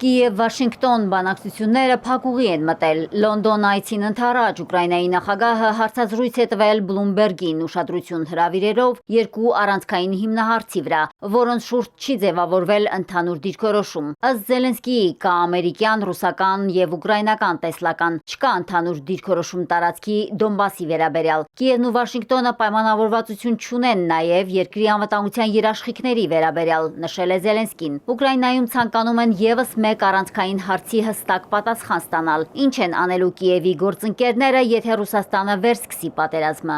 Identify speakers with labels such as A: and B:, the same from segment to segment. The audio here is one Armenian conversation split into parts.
A: Կիև-Վաշինգտոն բանակցությունները փակուղի են մտել։ Լոնդոն այցին ընդառաջ Ուկրաինայի նախագահը հարցազրույց է տվել Բլումբերգին ուշադրություն հրավիրելով երկու առանցքային հիմնահարցի վրա, որոնց շուրջ չի ձևավորվել ընդհանուր դիրքորոշում։ Ըստ Զելենսկիի կա ամերիկյան, ռուսական եւ ուկրաինական տեսլական, չկա ընդհանուր դիրքորոշում տարածքի Դոնբասի վերաբերյալ։ Կիևն ու Վաշինգտոնը պայմանավորվածություն չունեն նաեւ երկրի անվտանգության երաշխիքների վերաբերյալ, նշել է Զելենսկին։ Ուկրաինայում ցանկանում են եւս մեկ առանցքային հարցի հստակ պատասխան ստանալ։ Ինչ են անելու Կիևի գործընկերները, եթե Ռուսաստանը վերսկսի պատերազմը։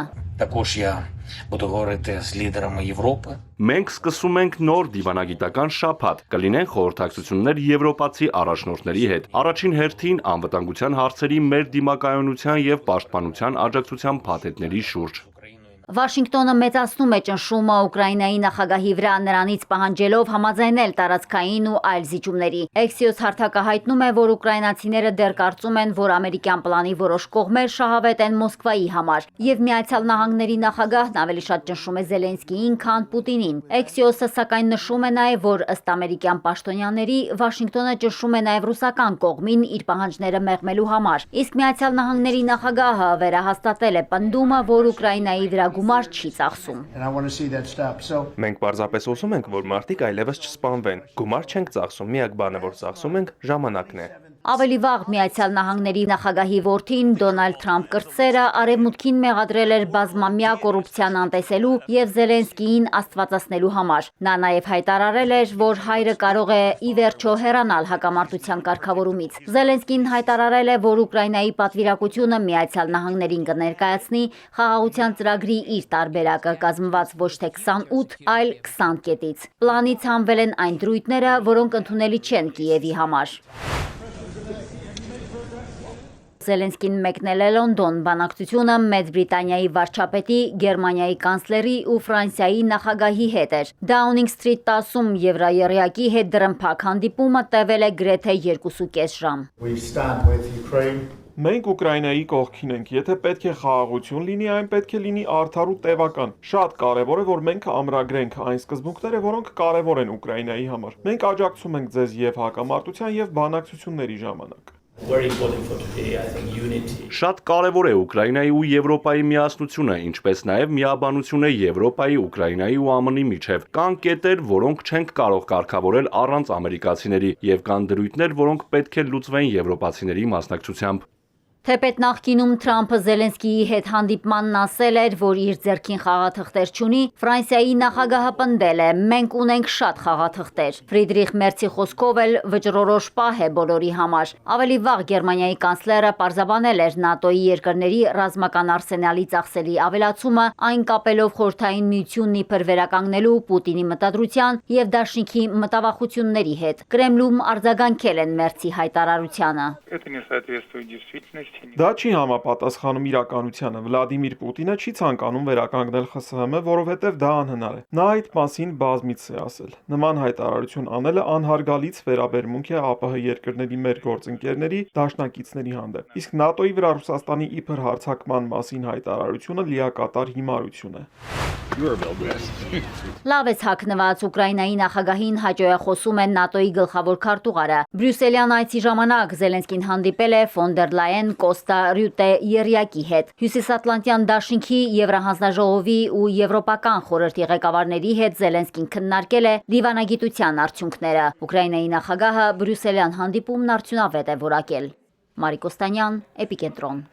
B: Մենք սկսում ենք նոր դիվանագիտական շաբաթ, կլինեն խորհրդակցություններ եվրոպացի առաջնորդների հետ, առաջին հերթին անվտանգության հարցերի մեր դիմակայունության եւ պաշտպանության աջակցության փաթեթների շուրջ։
A: Վաշինգտոնը մեծացնում է ճնշումը Ուկրաինայի նախագահի վրա, նրանից պահանջելով համաձայնել տարածքային ու այլ զիջումների։ Axios հարթակը հայտնում է, որ ուկրաինացիները դեռ կարծում են, որ ամերիկյան պլանի որոշ կողմեր շահավետ են Մոսկվայի համար, եւ Միացյալ Նահանգների նախագահն ավելի շատ ճնշում է Զելենսկիին, քան Պուտինին։ Axios-ը սակայն նշում է նաեւ, որ ըստ ամերիկյան պաշտոնյաների Վաշինգտոնը ճնշում է նաեւ ռուսական կողմին իր պահանջները մեղմելու համար, իսկ Միացյալ Նահանգների նախագահը վերահաստատել է պնդումը, որ Ուկրաինայի վրա գումար չի ծախսում։
C: Մենք պարզապես ուզում ենք, որ մարդիկ այլևս չսպանվեն։ Գումար չենք ծախսում, միակ բանը, որ ծախսում ենք, ժամանակն է։
A: Ավելի վաղ Միացյալ Նահանգների նախագահի որդին Դոնալդ Թրամփ կրտսերը արևմուտքին մեղադրել էր բազմամյա կոռուպցիան անտեսելու եւ Զելենսկիին աստվածացնելու համար։ Նա նաեւ հայտարարել էր, որ հայրը կարող է ի վերջո հեռանալ հակամարտության կարգավորումից։ Զելենսկին հայտարարել է, որ Ուկրաինայի պատվիրակությունը Միացյալ Նահանգներին կներկայացնի խաղաղության ծրագրի իր տարբերակը, կազմված ոչ թե 28, այլ 20 կետից։ Պլանից հանվել են այն դրույթները, որոնք ընդունելի չեն Կիևի համար։ Զելենսկին մեկնել է Լոնդոն, բանակցությունը Մեծ Բրիտանիայի վարչապետի, Գերմանիայի կանցլերի ու Ֆրանսիայի նախագահի հետ էր։ Դաունինգ Սթրիթ 10-ում Եվրաերյակի հետ դրըմփակ հանդիպումը տևել է գրեթե 2.5 ժամ։
D: Մենք Ուկրաինայի կողքին ենք, եթե պետք է խաղաղություն լինի, այն պետք է լինի արդար ու տևական։ Շատ կարևոր է, որ մենք ամրագրենք այն սկզբունքները, որոնք կարևոր են Ուկրաինայի համար։ Մենք աջակցում ենք ձեզ եւ հակամարտության եւ բանակցությունների ժամանակ։
B: Շատ կարևոր է Ուկրաինայի ու Եվրոպայի միասնությունը, ինչպես նաև միաբանությունը Եվրոպայի, Ուկրաինայի ու ԱՄՆ-ի միջև։ Կան կետեր, որոնք չենք կարող կարգավորել առանց ամերիկացիների, եւ կան դրույթներ, որոնք պետք է լուծվեն եվրոպացիների մասնակցությամբ։
A: Թեպետ նախկինում Թրամփը Զելենսկիի հետ հանդիպմանն ասել էր, որ իր ձեռքին խաղաթղթեր չունի, Ֆրանսիայի նախագահը պնդել է. մենք ունենք շատ խաղաթղթեր։ Ֆրիդրիխ Մերցի խոսքով էլ վճռորոշ պահ է բոլորի համար։ Ավելի վաղ Գերմանիայի կանցլերը պարզաբանել էր ՆԱՏՕ-ի երկրների ռազմական արսենալի ծախսերի ավելացումը, այն կապելով Խորհրդային Միությունն իբր վերականգնելու Պուտինի մտադրության եւ դաշինքի մտավախությունների հետ։ Կրեմլում արձագանքել են Մերցի հայտարարությանը։
D: Դա չի համապատասխանում իրականությանը։ Վլադիմիր Պուտինը չի ցանկանում վերականգնել ԽՍՀՄ, որովհետև դա անհնար է։ Նա այդ մասին բազմիցս է ասել։ Նման հայտարարություն անելը անհարգալից վերաբերմունք է ԱՊՀ երկրների մեր գործընկերների, դաշնակիցների հանդեպ։ Իսկ ՆԱՏՕ-ի վրա Ռուսաստանի իբր հարձակման մասին հայտարարությունը լիակատար հիմարություն է։
A: Լավ է հագնված Ուկրաինայի նախագահին հաջողախոսում է ՆԱՏՕ-ի գլխավոր քարտուղարը։ Բրյուսելյան այցի ժամանակ Զելենսկին հանդիպել է ֆոն դեր Լայեն, Կոստա Ռյուտե Երիակի հետ։ Հյուսիսատլանտյան դաշինքի, Եվրահանձնաժողովի ու Եվրոպական խորհրդի ղեկավարների հետ Զելենսկին քննարկել է դիվանագիտության արդյունքները։ Ուկրաինայի նախագահը բրյուսելյան հանդիպումն արդյունավետ է որակել։ Մարիկ Օստանյան, Էպիկենտրոն։